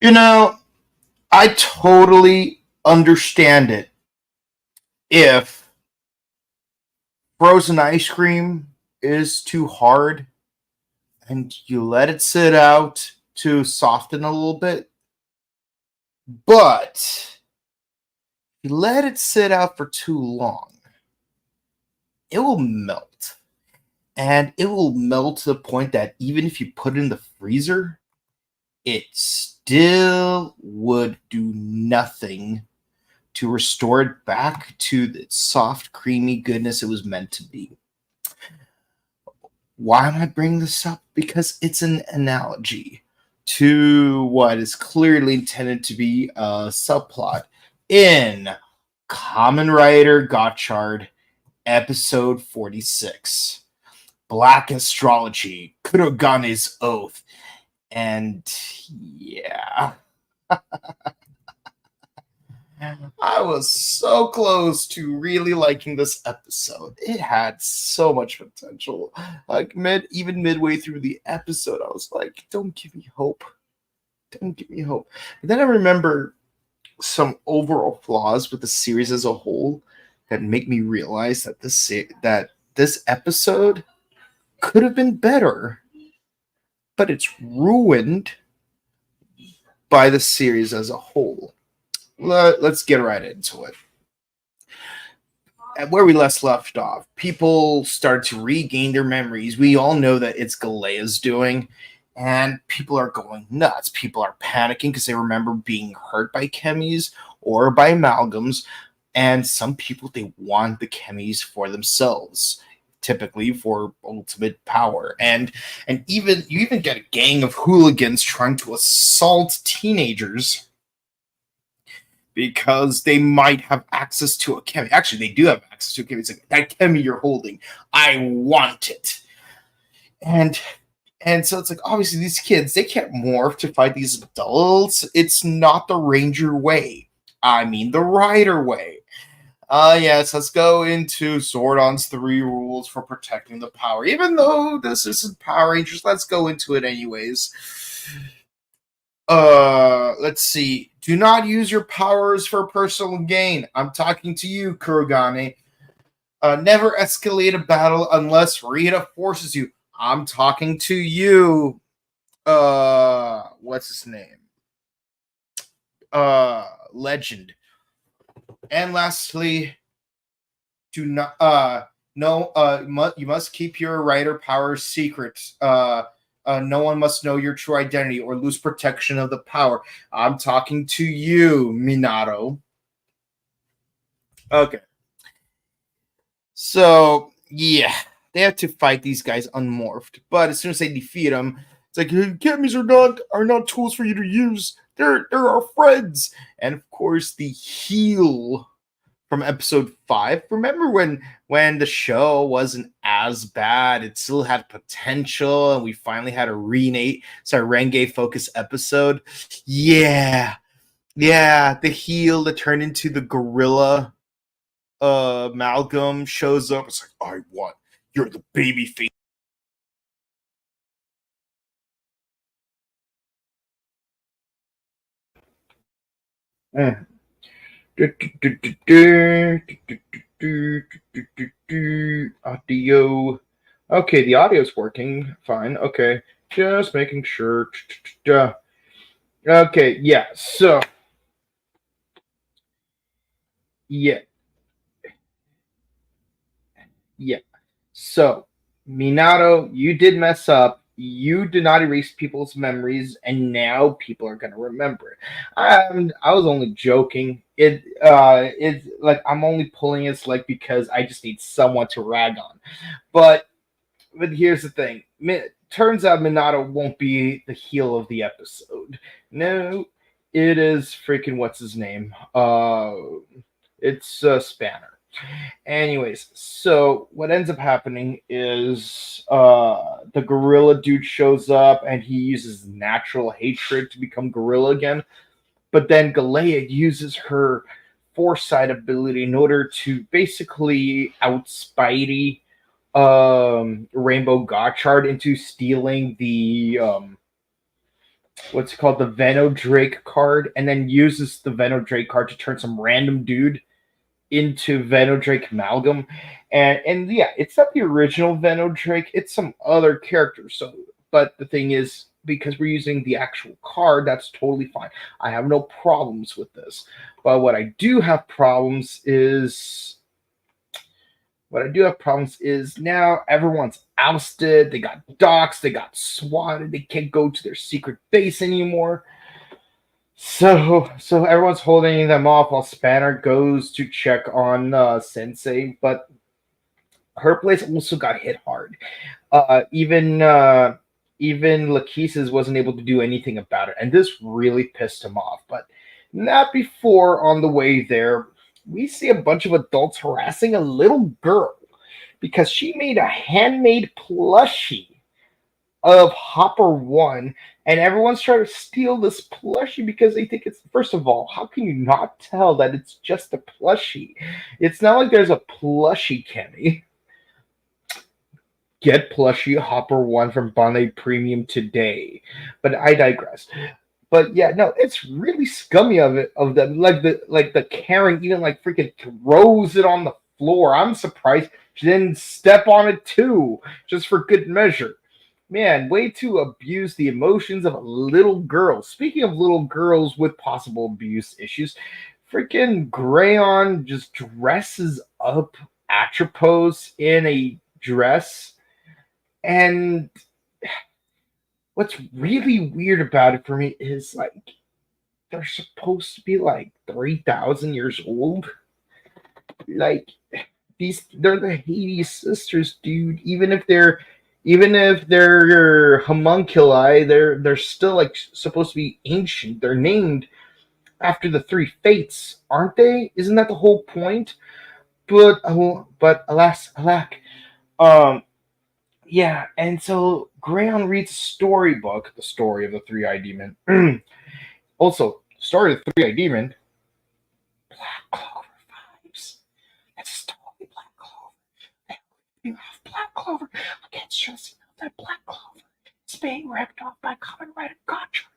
You know, I totally understand it if frozen ice cream is too hard and you let it sit out to soften a little bit. But if you let it sit out for too long, it will melt. And it will melt to the point that even if you put it in the freezer, it still would do nothing to restore it back to the soft, creamy goodness it was meant to be. Why am I bringing this up? Because it's an analogy to what is clearly intended to be a subplot in Kamen Rider Gotchard, episode 46. Black Astrology, Kurogane's Oath. And yeah, I was so close to really liking this episode. It had so much potential. Like even midway through the episode, I was like, "Don't give me hope. Don't give me hope." And then I remember some overall flaws with the series as a whole that make me realize that this episode could have been better, but it's ruined by the series as a whole. Let's get right into it. At where we left off, people start to regain their memories. We all know that it's Galea's doing, and people are going nuts. People are panicking because they remember being hurt by chemis or by amalgams, and some people they want the chemis for themselves, typically for ultimate power. And even you even get a gang of hooligans trying to assault teenagers because they might have access to a chemi. Actually, they do have access to a chemi. It's like, that chemi you're holding, I want it. And so it's like, obviously these kids, they can't morph to fight these adults. It's not the Ranger way. I mean the Rider way. Yes, let's go into Zordon's 3 rules for protecting the power. Even though this isn't Power Rangers, let's go into it anyways. Let's see. Do not use your powers for personal gain. I'm talking to you, Kurogane. Never escalate a battle unless Rita forces you. I'm talking to you. What's his name? Legend. And lastly, do not you must keep your rider powers secret. No one must know your true identity or lose protection of the power. I'm talking to you, Minato. Okay. So, yeah, they have to fight these guys unmorphed. But as soon as they defeat them, it's like, chemis are not tools for you to use. They're our friends. And of course, the heal from episode 5. Remember when the show wasn't as bad? It still had potential, and we finally had a Renge focus episode. Yeah, the heel that turned into the gorilla amalgam shows up. It's like, I want you're the baby face. Audio. Okay, the audio's working fine. Okay, just making sure. Okay, yeah. So, yeah, yeah. So, Minato, you did mess up. You did not erase people's memories, and now people are gonna remember it. I was only joking. It's like I'm only pulling his leg because I just need someone to rag on. But here's the thing. Turns out Minato won't be the heel of the episode. No, it is freaking what's his name? It's Spanner. Anyways, so what ends up happening is the gorilla dude shows up and he uses natural hatred to become gorilla again. But then Galea uses her foresight ability in order to basically out Spidey Rainbow Gotchard into stealing what's called the Venodrake card, and then uses the Venodrake card to turn some random dude into Venodrake Amalgam. And yeah, it's not the original Venodrake, it's some other character. So, but the thing is, because we're using the actual card, that's totally fine. I have no problems with this. But what I do have problems is now everyone's ousted, they got doxxed, they got swatted, they can't go to their secret base anymore. So everyone's holding them off while Spanner goes to check on Sensei, but her place also got hit hard. Even Lachesis wasn't able to do anything about it, and this really pissed him off. But not before, on the way there, we see a bunch of adults harassing a little girl because she made a handmade plushie of Hopper 1, and everyone's trying to steal this plushie because they think it's, first of all, how can you not tell that it's just a plushie? It's not like there's a plushie, Kenny. Get plushie Hopper 1 from Bonnet Premium today. But I digress. But yeah, no, it's really scummy of them. Like the Karen even like freaking throws it on the floor. I'm surprised she didn't step on it too, just for good measure. Man, way to abuse the emotions of a little girl. Speaking of little girls with possible abuse issues, freaking Grayon just dresses up Atropos in a dress. And what's really weird about it for me is like they're supposed to be like 3,000 years old. Like they're the Hades sisters, dude. Even if they're homunculi, they're still like supposed to be ancient. They're named after the three fates, aren't they? Isn't that the whole point? But alas, alack. Yeah, and so Grayon reads a storybook, the story of the Three-Eyed Demon. Also, story of the Three-Eyed Demon, Black Clover vibes. It's totally Black Clover. They're off Black Clover. I can't stress enough that Black Clover is being ripped off by Kamen Rider Gotchard.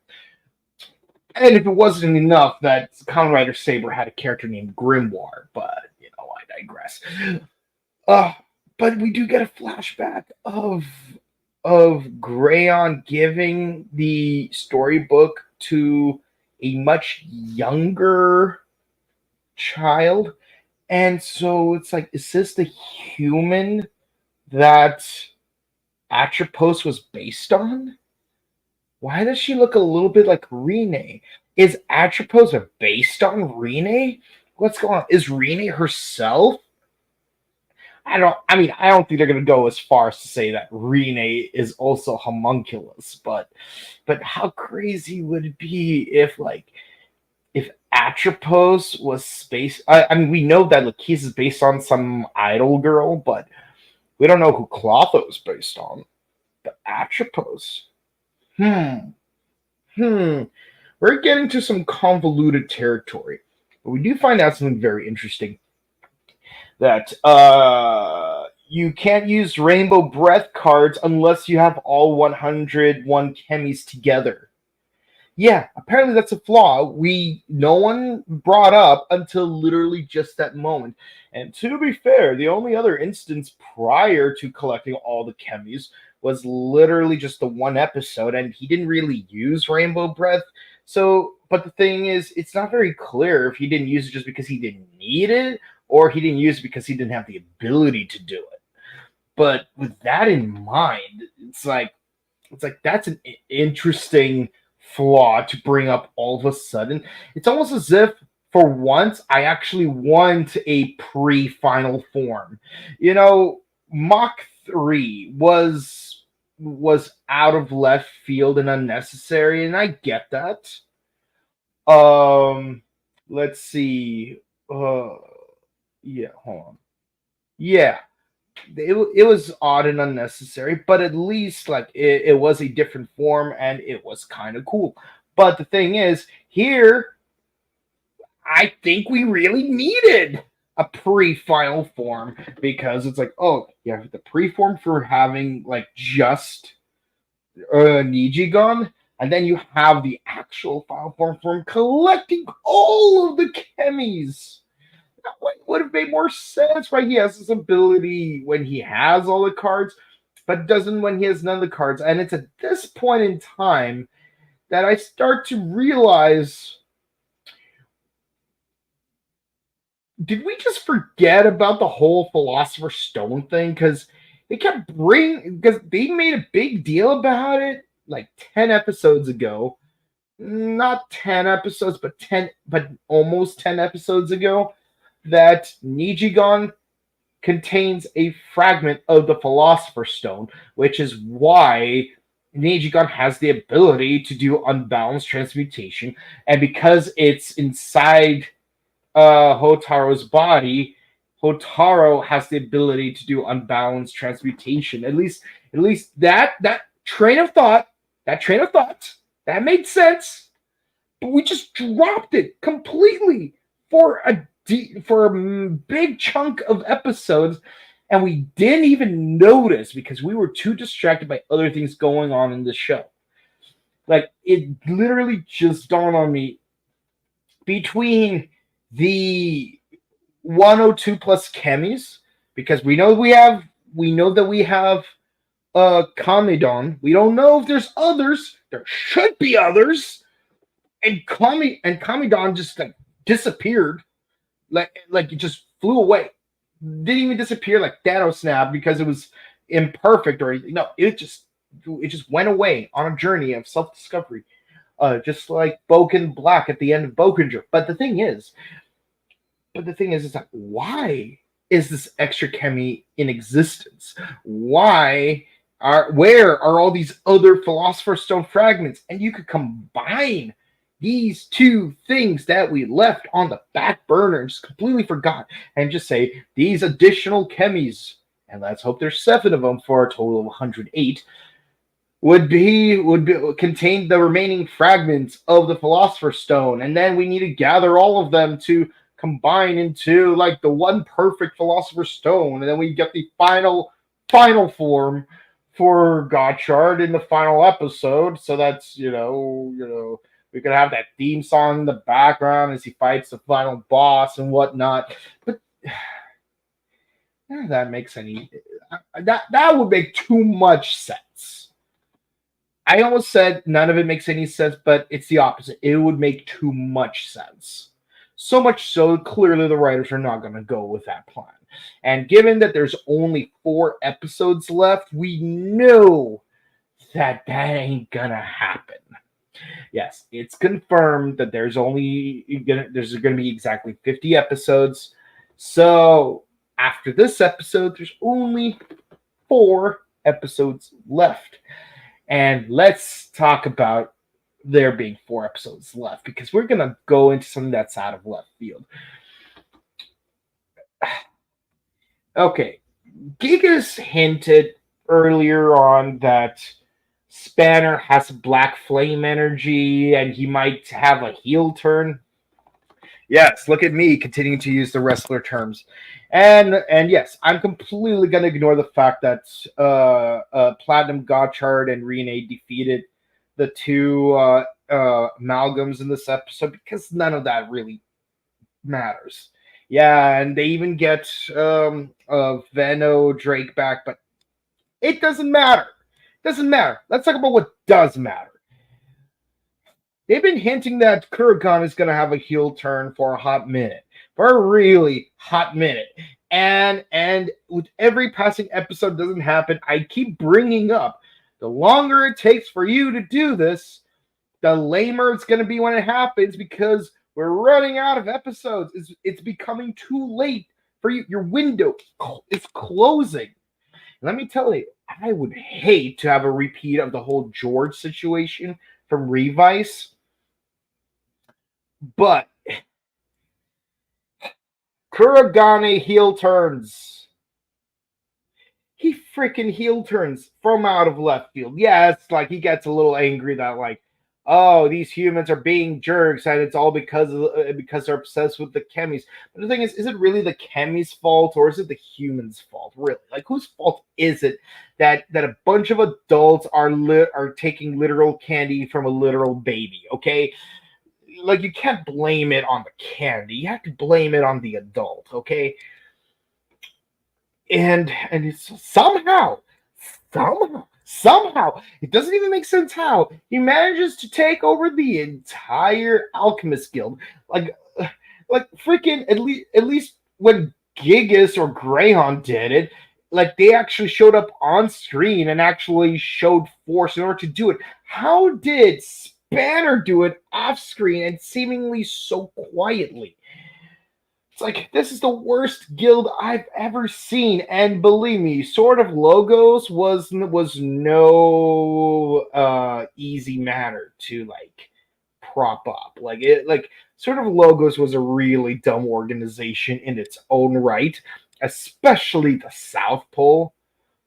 And if it wasn't enough that Kamen Rider Saber had a character named Grimoire, but, I digress. But we do get a flashback of Grayon giving the storybook to a much younger child. And so it's like, is this the human that Atropos was based on? Why does she look a little bit like Rene? Is Atropos based on Rene? What's going on? Is Rene herself? I don't think they're gonna go as far as to say that Rene is also homunculus, but how crazy would it be if Atropos was based? We know that Lachesis is based on some idol girl, but we don't know who Clotho is based on. But Atropos, we're getting to some convoluted territory, but we do find out something very interesting. That you can't use Rainbow Breath cards unless you have all 101 chemis together. Yeah, apparently that's a flaw no one brought up until literally just that moment. And to be fair, the only other instance prior to collecting all the chemis was literally just the one episode, and he didn't really use Rainbow Breath. So, but the thing is, it's not very clear if he didn't use it just because he didn't need it, or he didn't use it because he didn't have the ability to do it. But with that in mind, it's like that's an interesting flaw to bring up all of a sudden. It's almost as if for once I actually want a pre-final form. Mach 3 was out of left field and unnecessary, and I get that. Let's see. Yeah, hold on. Yeah, it was odd and unnecessary, but at least it was a different form and it was kind of cool. But the thing is, here, I think we really needed a pre-final form because it's like, oh, you have the pre-form for having just Nijigon, And then you have the actual final form from collecting all of the chemis. That would have made more sense, right? He has this ability when he has all the cards, but doesn't when he has none of the cards. And it's at this point in time that I start to realize, did we just forget about the whole Philosopher's Stone thing? Because they kept because they made a big deal about it like 10 episodes ago. Not 10 episodes, but almost 10 episodes ago, that Nijigon contains a fragment of the Philosopher's Stone, which is why Nijigon has the ability to do unbalanced transmutation, and because it's inside Hotaro's body, Hotaro has the ability to do unbalanced transmutation. At least that train of thought, that made sense. But we just dropped it completely for a big chunk of episodes, and we didn't even notice because we were too distracted by other things going on in the show. Like, it literally just dawned on me between the 102 plus chemis, because we know that we have Kamidon. We don't know if there's others. There should be others. And Kamidon just like disappeared. Like it just flew away. Didn't even disappear like Thanos Snap because it was imperfect or anything. No, it just went away on a journey of self-discovery. Just like Boken Black at the end of Bokenger. But the thing is that why is this extra chemi in existence? Where are all these other Philosopher's Stone fragments? And you could combine these two things that we left on the back burner and just completely forgot, and just say these additional chemis, and let's hope there's 7 of them for a total of 108, would contain the remaining fragments of the Philosopher's Stone, and then we need to gather all of them to combine into like the one perfect Philosopher's Stone, and then we get the final form for Gotchard in the final episode. So that's we could have that theme song in the background as he fights the final boss and whatnot. But none of that makes any that would make too much sense. I almost said none of it makes any sense, but it's the opposite. It would make too much sense. So much so, clearly the writers are not going to go with that plan. And given that there's only 4 episodes left, we know that ain't going to happen. Yes, it's confirmed that there's going to be exactly 50 episodes. So after this episode, there's only 4 episodes left. And let's talk about there being 4 episodes left, because we're going to go into something that's out of left field. Okay, Gigas hinted earlier on that Spanner has black flame energy and he might have a heel turn. Yes, look at me continuing to use the wrestler terms. And yes, I'm completely going to ignore the fact that Platinum Gotchard and Rene defeated the 2 amalgams in this episode, because none of that really matters. Yeah, and they even get Venno Drake back, but it doesn't matter. Doesn't matter. Let's talk about what does matter. They've been hinting that Kurogane is going to have a heel turn for a hot minute. For a really hot minute. And with every passing episode doesn't happen, I keep bringing up, the longer it takes for you to do this, the lamer it's going to be when it happens, because we're running out of episodes. It's becoming too late for you. Your window is closing. Let me tell you, I would hate to have a repeat of the whole George situation from Revice. But Kurogane heel turns. He freaking heel turns from out of left field. Yeah, it's like he gets a little angry that, like, oh, these humans are being jerks, and it's all because they're obsessed with the chemis. But the thing is it really the chemis' fault, or is it the humans' fault? Really, like whose fault is it that a bunch of adults are taking literal candy from a literal baby? Okay, like you can't blame it on the candy. You have to blame it on the adult. Okay, and it's somehow it doesn't even make sense how he manages to take over the entire alchemist guild, like like freaking at least when Gigas or Greyhound did it, like they actually showed up on screen and actually showed force in order to do it. How did Spanner do it off screen and seemingly so quietly? It's like this is the worst guild I've ever seen, and believe me, Sword of Logos was no easy matter to like prop up. Like Sword of Logos was a really dumb organization in its own right, especially the South Pole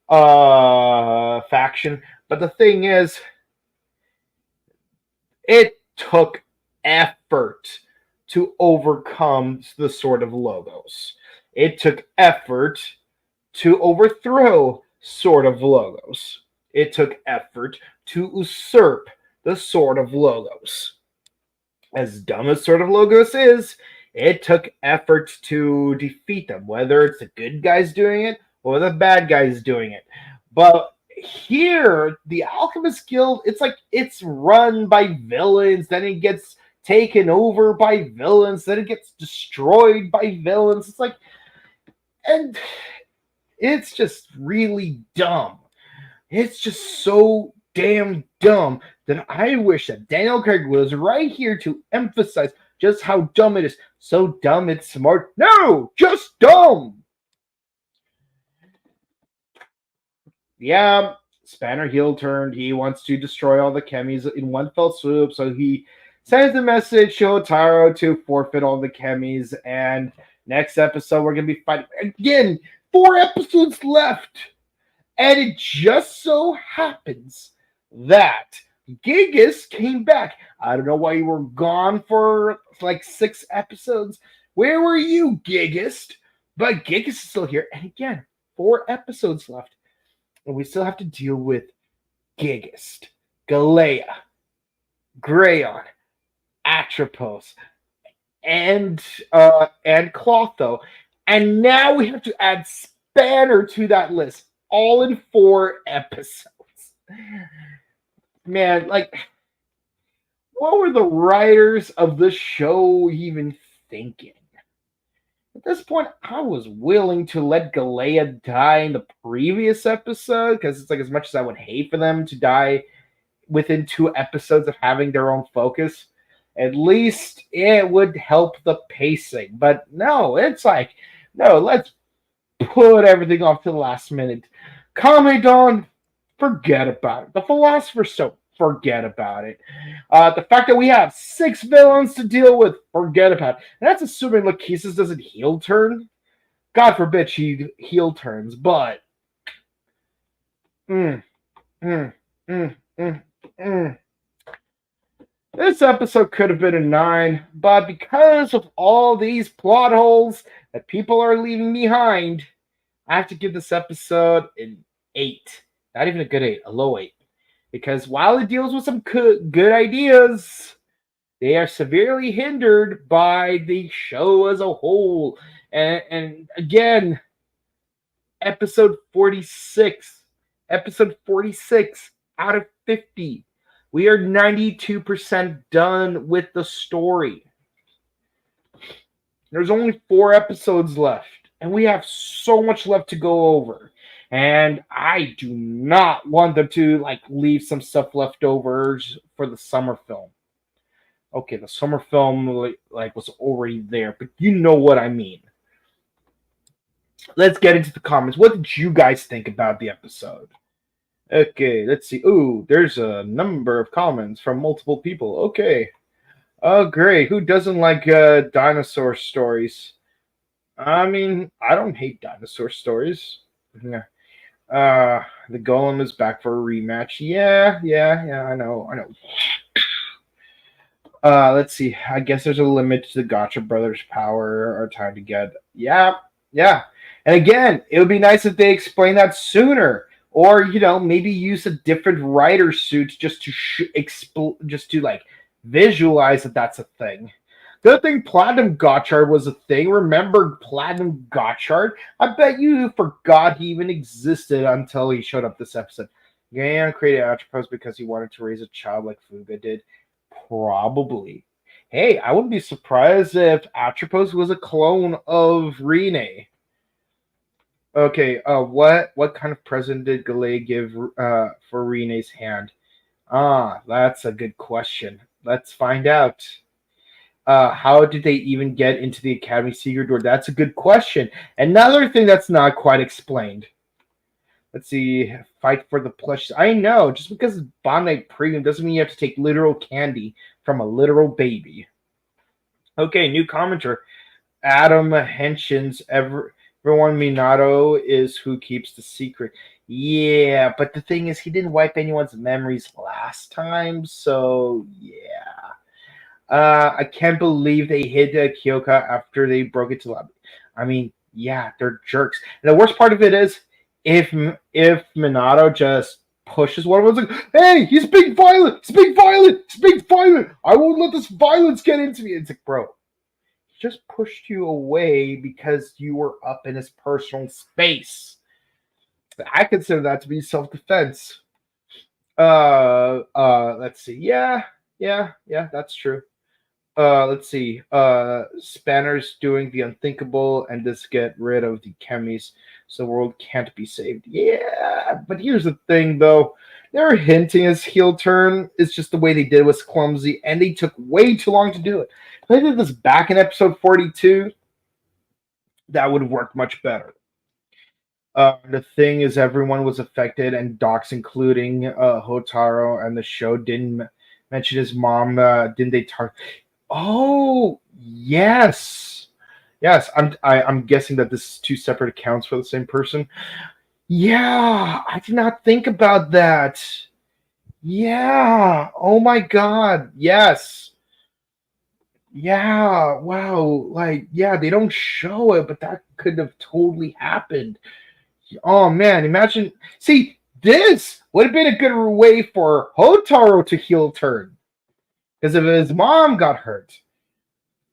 faction. But the thing is, it took effort to overcome the Sword of Logos. It took effort to overthrow Sword of Logos. It took effort to usurp the Sword of Logos. As dumb as Sword of Logos is, it took effort to defeat them, whether it's the good guys doing it or the bad guys doing it. But here, the Alchemist Guild, it's like it's run by villains, then it gets taken over by villains, then it gets destroyed by villains. It's like, and it's just really dumb. It's just so damn dumb that I wish that Daniel Craig was right here to emphasize just how dumb it is. So dumb it's smart. No, just dumb. Yeah, Spanner heel turned. He wants to destroy all the chemis in one fell swoop. So he sends a message to Otaro to forfeit all the chemis. And next episode, we're going to be fighting again. 4 episodes left. And it just so happens that Gigas came back. I don't know why you were gone for like 6 episodes. Where were you, Gigas? But Gigas is still here. And again, 4 episodes left. And we still have to deal with Gigist, Galea, Grayon, Atropos, and Clotho. And now we have to add Spanner to that list, all in 4 episodes. Man, like, what were the writers of this show even thinking? At this point, I was willing to let Galea die in the previous episode because it's like as much as I would hate for them to die within 2 episodes of having their own focus, at least it would help the pacing. But no, it's like, no, let's put everything off to the last minute. Kamedon, forget about it. The Philosopher's Stone, forget about it. The fact that we have 6 villains to deal with, forget about it. And that's assuming Lachesis doesn't heel turn. God forbid she heel turns, but this episode could have been a 9, but because of all these plot holes that people are leaving behind, I have to give this episode an 8. Not even a good 8, a low 8. Because while it deals with some good ideas, they are severely hindered by the show as a whole. And again, episode 46. Episode 46 out of 50. We are 92% done with the story. There's only 4 episodes left. And we have so much left to go over. And I do not want them to like leave some stuff left over for the summer film. Okay, the summer film like was already there, but you know what I mean. Let's get into the comments. What did you guys think about the episode? Okay, let's see. Ooh, there's a number of comments from multiple people. Okay. Oh, great. Who doesn't like dinosaur stories? I mean, I don't hate dinosaur stories. Yeah. The Golem is back for a rematch. Yeah, I know. Let's see. I guess there's a limit to the Gotcha brothers' power or time to get. Yeah, yeah. And again, it would be nice if they explain that sooner, or maybe use a different writer suit just to just to like visualize that that's a thing. Good thing Platinum Gotchard was a thing. Remember Platinum Gotchard? I bet you forgot he even existed until he showed up this episode. Yeah, created Atropos because he wanted to raise a child like Fuga did. Probably. Hey, I wouldn't be surprised if Atropos was a clone of Rene. Okay, what kind of present did Galay give for Rene's hand? Ah, that's a good question. Let's find out. How did they even get into the Academy secret door? That's a good question. Another thing that's not quite explained. Let's see. Fight for the plush. I know. Just because it's Bandai Premium doesn't mean you have to take literal candy from a literal baby. Okay, new commenter. Adam Henshin's everyone Minato is who keeps the secret. Yeah, but the thing is, he didn't wipe anyone's memories last time, so yeah. I can't believe they hid Kyoka after they broke into lobby. I mean, yeah, they're jerks. And the worst part of it is, if Minato just pushes one of them, like, hey, he's being violent, he's being violent, he's being violent. I won't let this violence get into me. It's like, bro, he just pushed you away because you were up in his personal space. I consider that to be self-defense. Let's see. Yeah, that's true. Let's see. Spanner's doing the unthinkable and just get rid of the chemies so the world can't be saved. Yeah, but here's the thing though. They're hinting his heel turn. It's just the way they did it was clumsy, and they took way too long to do it. If they did this back in episode 42, that would have worked much better. The thing is, everyone was affected, and Docs, including Hotaro, and the show didn't mention his mom. Didn't they target? Oh, yes. I'm guessing that this is two separate accounts for the same person. Yeah, I did not think about that. Yeah. Oh my God. Yes. Yeah. Wow. Like, yeah, they don't show it, but that could have totally happened. Oh man, imagine. See, this would have been a good way for Hotaro to heel turn. Because if his mom got hurt.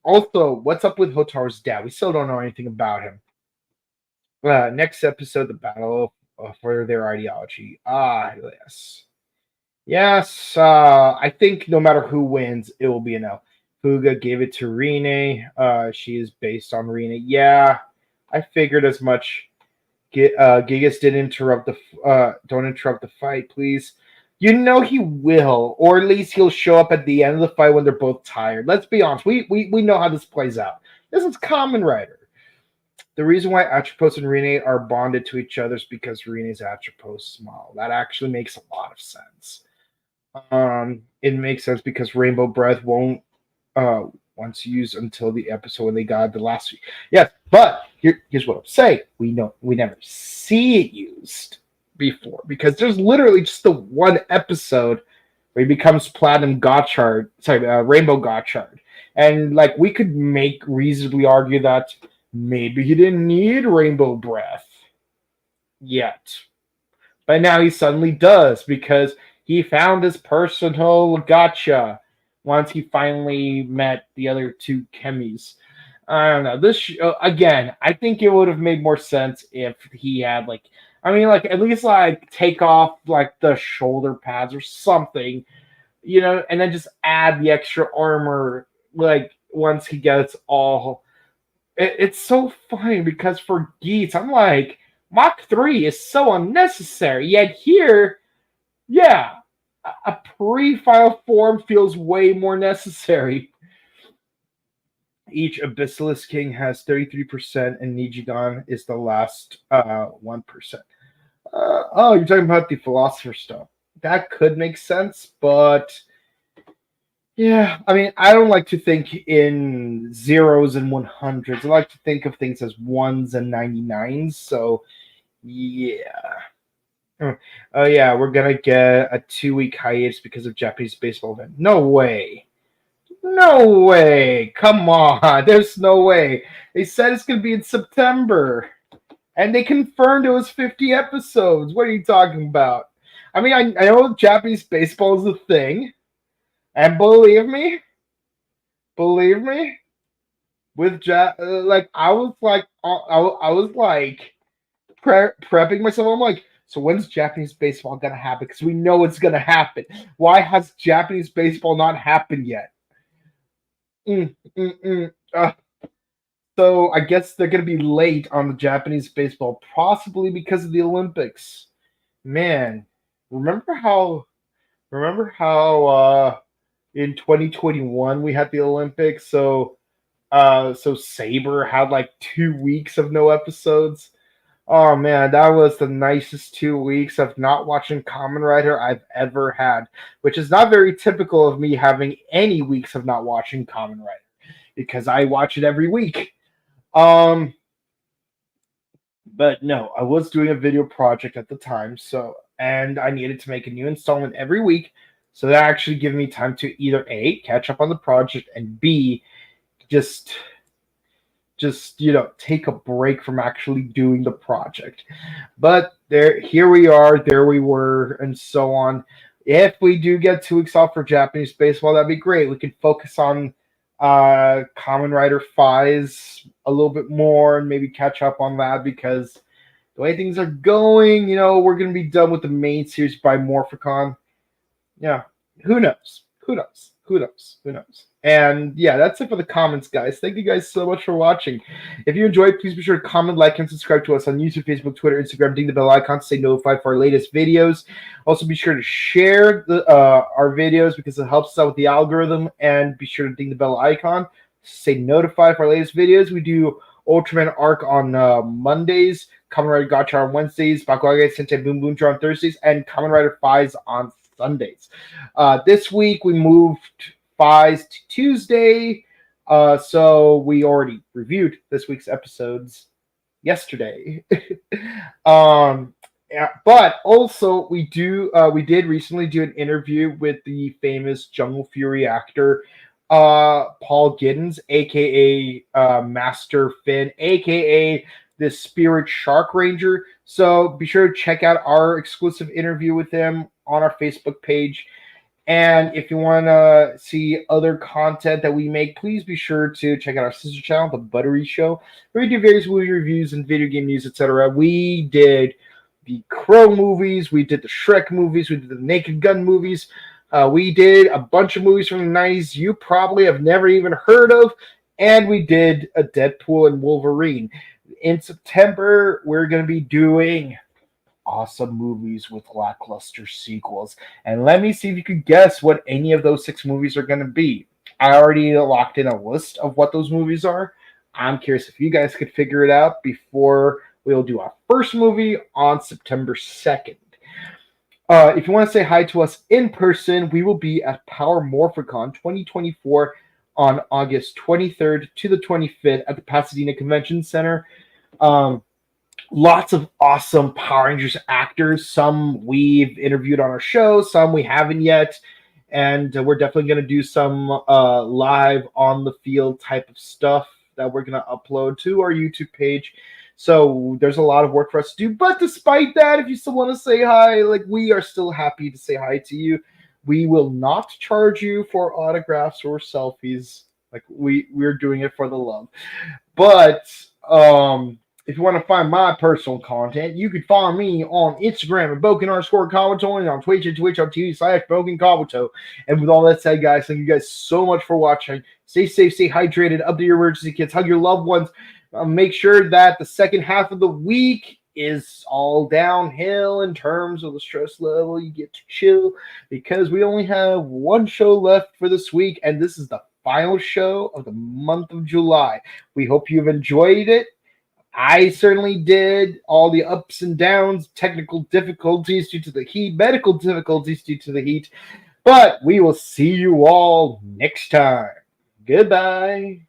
Also, what's up with Hotaro's dad? We still don't know anything about him. Next episode, the battle for their ideology. Ah, yes. Yes, I think no matter who wins, it will be an L. Fuga gave it to Rene. She is based on Rene. Yeah, I figured as much. Gigas didn't interrupt don't interrupt the fight, please. You know he will, or at least he'll show up at the end of the fight when they're both tired. Let's be honest. We know how this plays out. This is Kamen Rider. The reason why Atropos and Rene are bonded to each other is because Rene's Atropos small. That actually makes a lot of sense. It makes sense because Rainbow Breath won't once used until the episode when they got the last week. Yes, but here's what I'm saying. We never see it used before because there's literally just the one episode where he becomes Platinum Gotchard, Rainbow Gotchard. And like we could make reasonably argue that maybe he didn't need Rainbow Breath yet. But now he suddenly does because he found his personal gotcha once he finally met the other two chemies. I don't know. This again, I think it would have made more sense if he had at least take off the shoulder pads or something, and then just add the extra armor once he gets all. It's so funny because for Geats, I'm like Mach 3 is so unnecessary. Yet here, yeah, a pre-file form feels way more necessary. Each Abyssalisk King has 33%, and Nijigan is the last 1%. Oh, you're talking about the Philosopher stuff. That could make sense, but yeah, I mean, I don't like to think in zeros and 100s. I like to think of things as ones and 99s, so yeah. Oh yeah, we're gonna get a 2-week hiatus because of Japanese baseball event. No way. No way! Come on, there's no way. They said it's gonna be in September, and they confirmed it was 50 episodes. What are you talking about? I mean, I know Japanese baseball is a thing, and believe me, with like I was like prepping myself. I'm like, so when's Japanese baseball gonna happen? Because we know it's gonna happen. Why has Japanese baseball not happened yet? Mm, mm, mm. So I guess they're gonna be late on the Japanese baseball, possibly because of the Olympics. Man, remember how in 2021 we had the Olympics? So Saber had like 2 weeks of no episodes. Oh man, that was the nicest 2 weeks of not watching Kamen Rider I've ever had, which is not very typical of me having any weeks of not watching Kamen Rider because I watch it every week. Um, but no, I was doing a video project at the time, and I needed to make a new installment every week, so that actually gave me time to either A, catch up on the project, and B, just take a break from actually doing the project. But here we are, there we were, and so on. If we do get 2 weeks off for Japanese baseball, that'd be great. We could focus on Kamen Rider Fies a little bit more and maybe catch up on that, because the way things are going, we're going to be done with the main series by Morphicon. Yeah, who knows? Who knows? Who knows? Who knows? And yeah, that's it for the comments, guys. Thank you guys so much for watching. If you enjoyed, please be sure to comment, like, and subscribe to us on YouTube, Facebook, Twitter, Instagram. Ding the bell icon to stay notified for our latest videos. Also, be sure to share our videos because it helps us out with the algorithm. And be sure to ding the bell icon to stay notified for our latest videos. We do Ultraman Arc on Mondays, Kamen Rider Gotchard on Wednesdays, Bakuage Sentai Boom Boom on Thursdays, and Kamen Rider Fies on Sundays. This week we moved Fies to Tuesday, so we already reviewed this week's episodes yesterday. Yeah, but also we did recently do an interview with the famous Jungle Fury actor Paul Giddens, aka Master Finn, aka the Spirit Shark Ranger. So be sure to check out our exclusive interview with him on our Facebook page. And if you want to see other content that we make, please be sure to check out our sister channel, The Buttery Show, where we do various movie reviews and video game news, etc. We did the Crow movies, we did the Shrek movies, we did the Naked Gun movies. We did a bunch of movies from the 90s you probably have never even heard of, and we did a Deadpool and Wolverine. In September, we're going to be doing awesome movies with lackluster sequels. And let me see if you could guess what any of those 6 movies are going to be. I already locked in a list of what those movies are. I'm curious if you guys could figure it out before we'll do our first movie on September 2nd. If you want to say hi to us in person, we will be at Power Morphicon 2024 on August 23rd to the 25th at the Pasadena Convention Center. Lots of awesome Power Rangers actors. Some we've interviewed on our show, some we haven't yet. And we're definitely going to do some live on the field type of stuff that we're going to upload to our YouTube page. So there's a lot of work for us to do. But despite that, if you still want to say hi, we are still happy to say hi to you. We will not charge you for autographs or selfies. We're doing it for the love. But if you want to find my personal content, you can follow me on Instagram at Boken_Kabuto and on Twitch at twitch.tv/BokenKabuto. And with all that said, guys, thank you guys so much for watching. Stay safe, stay hydrated, update your emergency kits, hug your loved ones. Make sure that the second half of the week is all downhill in terms of the stress level. You get to chill because we only have one show left for this week, and this is the final show of the month of July. We hope you've enjoyed it. I certainly did. All the ups and downs, technical difficulties due to the heat, medical difficulties due to the heat. But we will see you all next time. Goodbye.